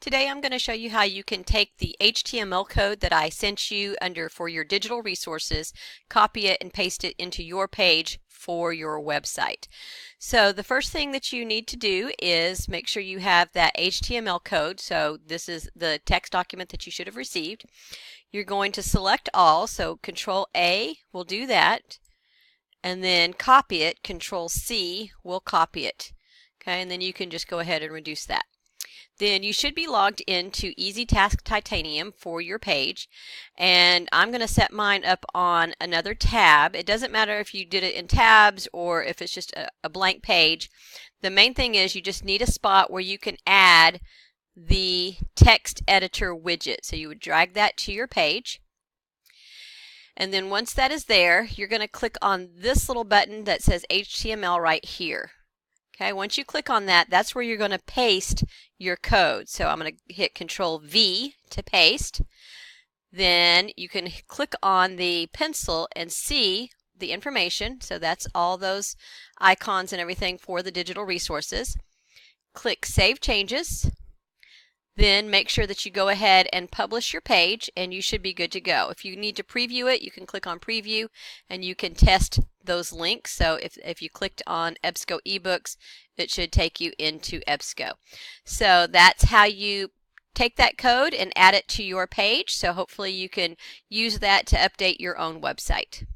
Today I'm going to show you how you can take the HTML code that I sent you under for your digital resources, copy it and paste it into your page for your website. So the first thing that you need to do is make sure you have that HTML code. So this is the text document that you should have received. You're going to select all, so Control A will do that, and then copy it. Control C will copy it. Okay, and then you can just go ahead and reduce that. Then you should be logged into EasyTask Titanium for your page, and I'm going to set mine up on another tab. It doesn't matter if you did it in tabs or if it's just a blank page. The main thing is you just need a spot where you can add the text editor widget. So you would drag that to your page, and then once that is there, you're going to click on this little button that says HTML right here. Okay, once you click on that, that's where you're going to paste your code. So I'm going to hit Control V to paste. Then you can click on the pencil and see the information. So that's all those icons and everything for the digital resources. Click Save Changes. Then make sure that you go ahead and publish your page, and you should be good to go. If you need to preview it, you can click on Preview and you can test those links. So if you clicked on EBSCO eBooks, it should take you into EBSCO. So that's how you take that code and add it to your page. So hopefully you can use that to update your own website.